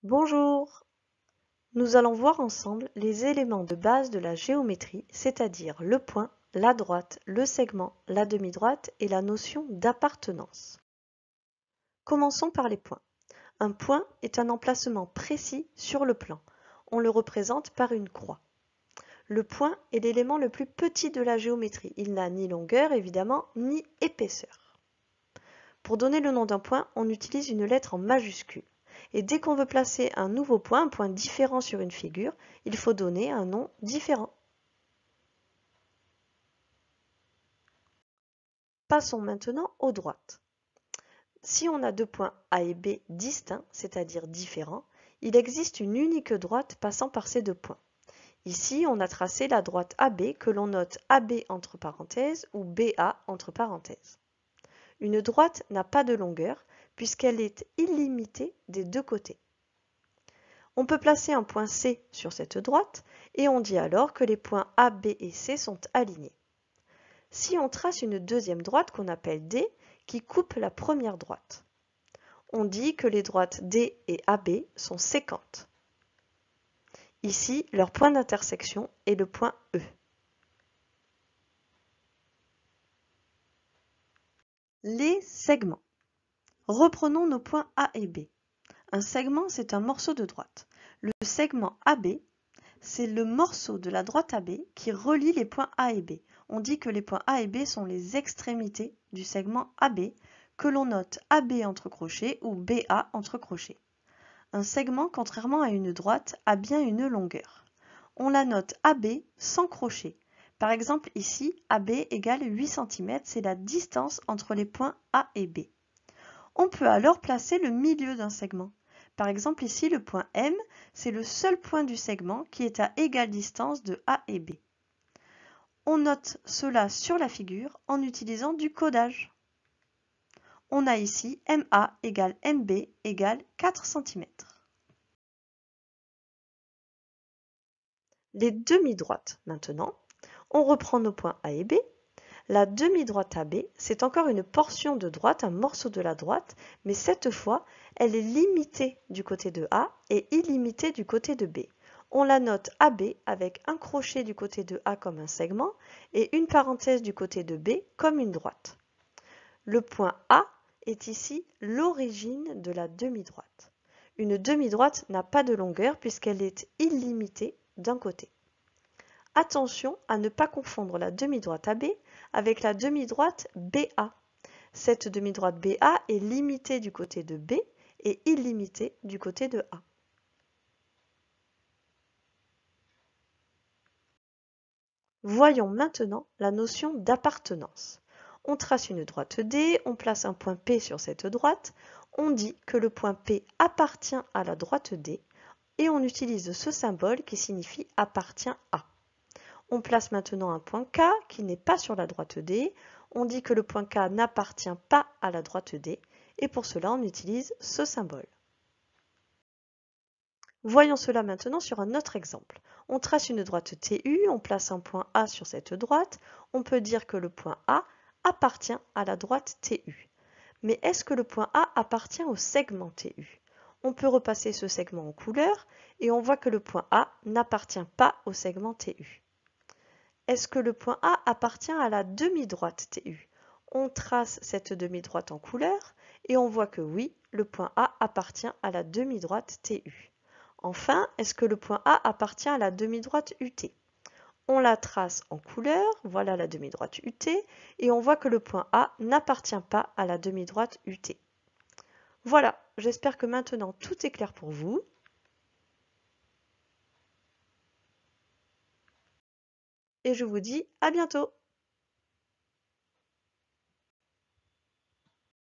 Bonjour! Nous allons voir ensemble les éléments de base de la géométrie, c'est-à-dire le point, la droite, le segment, la demi-droite et la notion d'appartenance. Commençons par les points. Un point est un emplacement précis sur le plan. On le représente par une croix. Le point est l'élément le plus petit de la géométrie. Il n'a ni longueur, évidemment, ni épaisseur. Pour donner le nom d'un point, on utilise une lettre en majuscule. Et dès qu'on veut placer un nouveau point, un point différent sur une figure, il faut donner un nom différent. Passons maintenant aux droites. Si on a deux points A et B distincts, c'est-à-dire différents, il existe une unique droite passant par ces deux points. Ici, on a tracé la droite AB que l'on note AB entre parenthèses ou BA entre parenthèses. Une droite n'a pas de longueur puisqu'elle est illimitée des deux côtés. On peut placer un point C sur cette droite et on dit alors que les points A, B et C sont alignés. Si on trace une deuxième droite qu'on appelle D qui coupe la première droite, on dit que les droites D et AB sont sécantes. Ici, leur point d'intersection est le point E. Les segments. Reprenons nos points A et B. Un segment, c'est un morceau de droite. Le segment AB, c'est le morceau de la droite AB qui relie les points A et B. On dit que les points A et B sont les extrémités du segment AB, que l'on note AB entre crochets ou BA entre crochets. Un segment, contrairement à une droite, a bien une longueur. On la note AB sans crochet. Par exemple, ici, AB égale 8 cm, c'est la distance entre les points A et B. On peut alors placer le milieu d'un segment. Par exemple, ici, le point M, c'est le seul point du segment qui est à égale distance de A et B. On note cela sur la figure en utilisant du codage. On a ici MA égale MB égale 4 cm. Les demi-droites maintenant. On reprend nos points A et B. La demi-droite AB, c'est encore une portion de droite, un morceau de la droite, mais cette fois, elle est limitée du côté de A et illimitée du côté de B. On la note AB avec un crochet du côté de A comme un segment et une parenthèse du côté de B comme une droite. Le point A est ici l'origine de la demi-droite. Une demi-droite n'a pas de longueur puisqu'elle est illimitée d'un côté. Attention à ne pas confondre la demi-droite AB avec la demi-droite BA. Cette demi-droite BA est limitée du côté de B et illimitée du côté de A. Voyons maintenant la notion d'appartenance. On trace une droite D, on place un point P sur cette droite, on dit que le point P appartient à la droite D et on utilise ce symbole qui signifie appartient à. On place maintenant un point K qui n'est pas sur la droite D. On dit que le point K n'appartient pas à la droite D et pour cela on utilise ce symbole. Voyons cela maintenant sur un autre exemple. On trace une droite TU, on place un point A sur cette droite. On peut dire que le point A appartient à la droite TU. Mais est-ce que le point A appartient au segment TU? On peut repasser ce segment en couleur et on voit que le point A n'appartient pas au segment TU. Est-ce que le point A appartient à la demi-droite TU? On trace cette demi-droite en couleur et on voit que oui, le point A appartient à la demi-droite TU. Enfin, est-ce que le point A appartient à la demi-droite UT? On la trace en couleur, voilà la demi-droite UT, et on voit que le point A n'appartient pas à la demi-droite UT. Voilà, j'espère que maintenant tout est clair pour vous. Et je vous dis à bientôt!